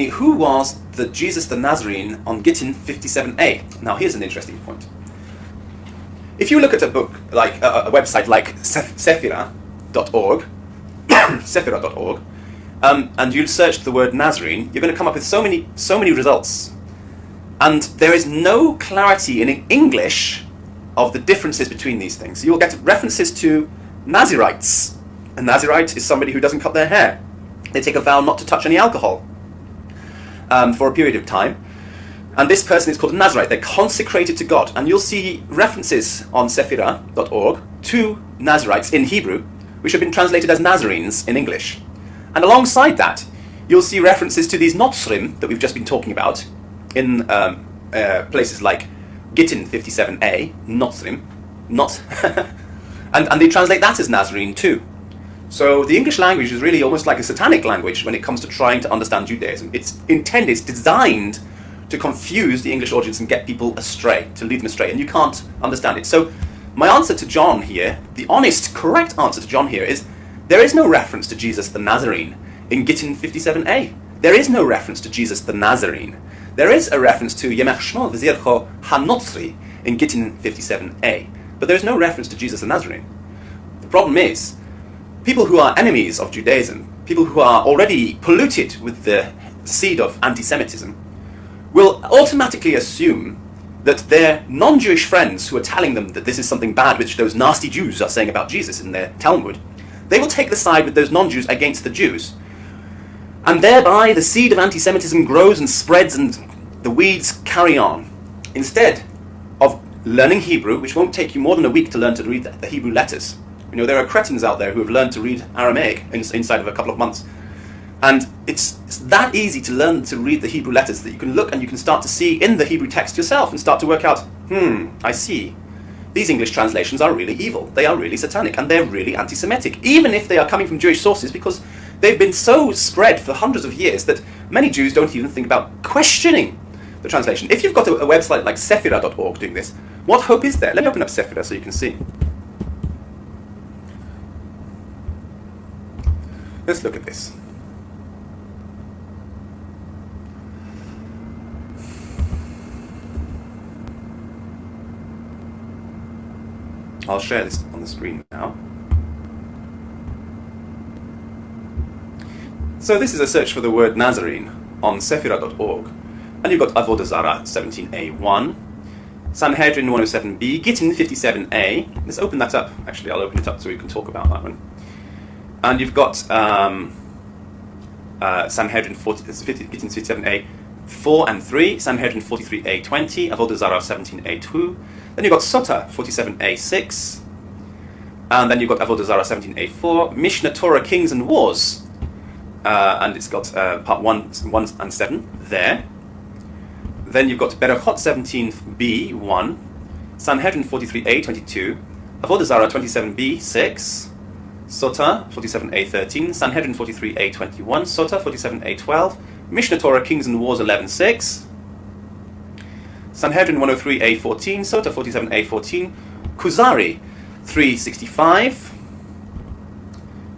who was the Jesus the Nazarene on Gittin 57a? Now here's an interesting point. If you look at a book like a website like sephira.org, sephira.org, and you search the word Nazarene, you're going to come up with so many results, and there is no clarity in English of the differences between these things. You'll get references to Nazirites. A Nazirite is somebody who doesn't cut their hair. They take a vow not to touch any alcohol for a period of time. And this person is called a Nazirite. They're consecrated to God. And you'll see references on sephira.org to Nazirites in Hebrew, which have been translated as Nazarenes in English. And alongside that, you'll see references to these Notzrim that we've just been talking about in places like Gittin 57a, Notzrim, not, and they translate that as Nazarene too. So the English language is really almost like a satanic language when it comes to trying to understand Judaism. It's designed to confuse the English audience and get people astray, to lead them astray, and you can't understand it. So my answer to John here, the honest, correct answer to John here is, there is no reference to Jesus the Nazarene in Gittin 57a. There is no reference to Jesus the Nazarene. There is a reference to Yemech Shmo V'Zircho HaNotzri in Gittin 57a, but there is no reference to Jesus the Nazarene. The problem is, people who are enemies of Judaism, people who are already polluted with the seed of anti-Semitism, will automatically assume that their non-Jewish friends who are telling them that this is something bad which those nasty Jews are saying about Jesus in their Talmud, they will take the side with those non-Jews against the Jews. And thereby the seed of anti-Semitism grows and spreads and the weeds carry on. Instead of learning Hebrew, which won't take you more than a week to learn to read the Hebrew letters. You know, there are cretins out there who have learned to read Aramaic inside of a couple of months. And it's that easy to learn to read the Hebrew letters that you can look and you can start to see in the Hebrew text yourself and start to work out, I see. These English translations are really evil. They are really satanic and they're really anti-Semitic, even if they are coming from Jewish sources, because they've been so spread for hundreds of years that many Jews don't even think about questioning the translation. If you've got a website like sephira.org doing this, what hope is there? Let me open up Sephira so you can see. Let's look at this. I'll share this on the screen now. So this is a search for the word Nazarene on sephira.org. And you've got Avodah Zarah 17a1, Sanhedrin 107b, Gittin 57a. Let's open that up. Actually, I'll open it up so we can talk about that one. And you've got Sanhedrin 40, Gittin 57a 4 and 3, Sanhedrin 43a 20, Avodah Zarah 17a2. Then you've got Sotah 47a6, and then you've got Avodah Zarah 17a4, Mishnah Torah Kings and Wars, and it's got part 1 and 7 there. Then you've got Berachot 17b1, Sanhedrin 43a 22, Avodah Zarah 27b 6, Sotah 47a13, Sanhedrin 43a 21, Sotah 47a 12, Mishnah Torah Kings and Wars 11.6, Sanhedrin 103a14, Sotah 47a14, Kuzari 365,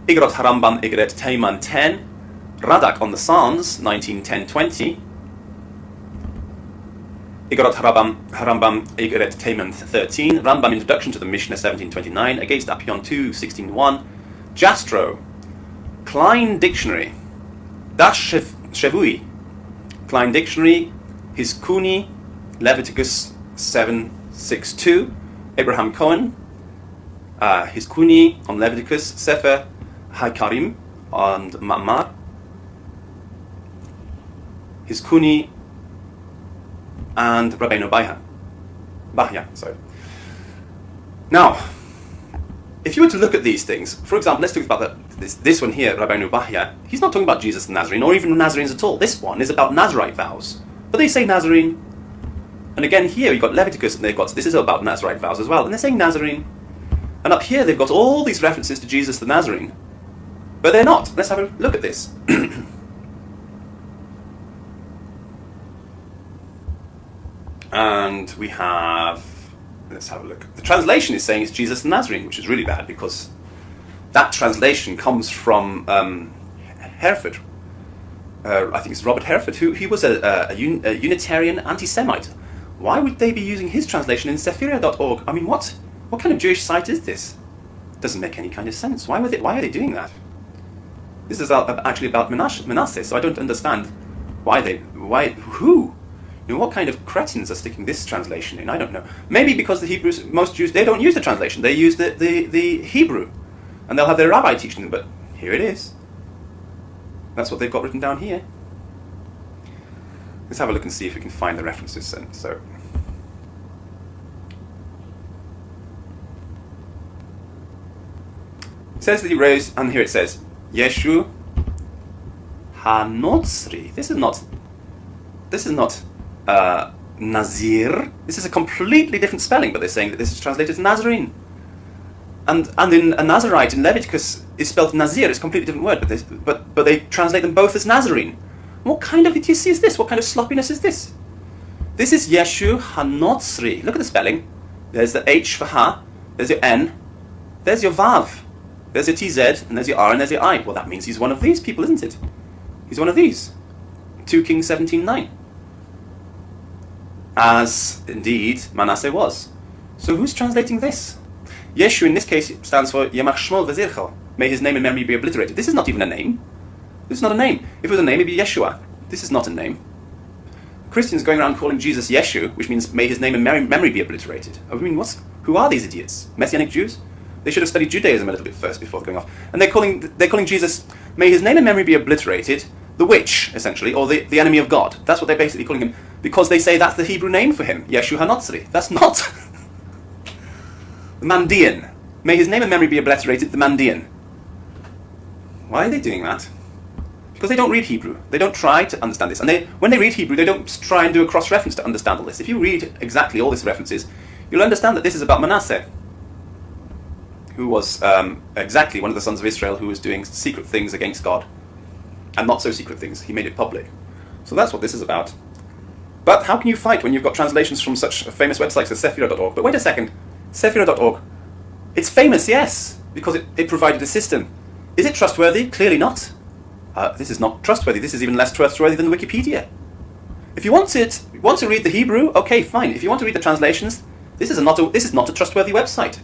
Igrot Harambam Igret Teiman 10, Radak on the Psalms 19:10-20, Igrot Harambam Igret Teiman 13, Rambam Introduction to the Mishnah 17:29, Against Apion 2:16-1, Jastro, Klein Dictionary, Dash Shevui, Klein Dictionary, Hiskuni, Leviticus 7:6-2, Abraham Cohen, Hiskuni on Leviticus, Sefer Haikarim and Ma'amar, Hiskuni, and Rabbeinu Bahya. Now, if you were to look at these things, for example, let's talk about this one here, Rabbeinu Bahya. He's not talking about Jesus the Nazarene, or even Nazarenes at all. This one is about Nazarite vows. But they say Nazarene. And again here, you've got Leviticus, and this is about Nazarite vows as well. And they're saying Nazarene. And up here, they've got all these references to Jesus the Nazarene. But they're not. Let's have a look at this. And we have, let's have a look. The translation is saying it's Jesus the Nazarene, which is really bad because that translation comes from Hereford. I think it's Robert Hereford, who he was a Unitarian anti-Semite. Why would they be using his translation in Sephira.org? I mean, what kind of Jewish site is this? Doesn't make any kind of sense. Why are they doing that? This is actually about Manasseh, so I don't understand who? What kind of cretins are sticking this translation in? I don't know. Maybe because the Hebrews, most Jews, they don't use the translation. They use the Hebrew, and they'll have their rabbi teaching them. But here it is. That's what they've got written down here. Let's have a look and see if we can find the references then. So, it says that he rose, and here it says, Yeshu HaNotzri. This is not Nazir. This is a completely different spelling, but they're saying that this is translated as Nazarene. And in a Nazarite in Leviticus is spelled Nazir. It's a completely different word, but they translate them both as Nazarene. What kind of idiocy is this? What kind of sloppiness is this? This is Yeshu HaNotzri. Look at the spelling. There's the H for Ha. There's your N. There's your Vav. There's your TZ, and there's your R, and there's your I. Well, that means he's one of these people, isn't it? He's one of these. 2 Kings 17:9. As, indeed, Manasseh was. So who's translating this? Yeshu, in this case, stands for Yemach Shmol V'Zircho. May his name and memory be obliterated. This is not even a name. This is not a name. If it was a name, it'd be Yeshua. This is not a name. Christians going around calling Jesus Yeshu, which means may his name and memory be obliterated. I mean, who are these idiots? Messianic Jews? They should have studied Judaism a little bit first before going off. And they're calling Jesus, may his name and memory be obliterated, the witch, essentially, or the enemy of God. That's what they're basically calling him, because they say that's the Hebrew name for him, Yeshu HaNotzri. That's not. The Mandean. May his name and memory be obliterated, the Mandean. Why are they doing that? Because they don't read Hebrew. They don't try to understand this. And when they read Hebrew, they don't try and do a cross-reference to understand all this. If you read exactly all these references, you'll understand that this is about Manasseh, who was exactly one of the sons of Israel who was doing secret things against God. And not so secret things. He made it public. So that's what this is about. But how can you fight when you've got translations from such famous websites as Sephira.org? But wait a second. Sephira.org. It's famous, yes, because it provided a system. Is it trustworthy? Clearly not. This is not trustworthy. This is even less trustworthy than Wikipedia. If you want to read the Hebrew, okay, fine. If you want to read the translations, this is not a trustworthy website.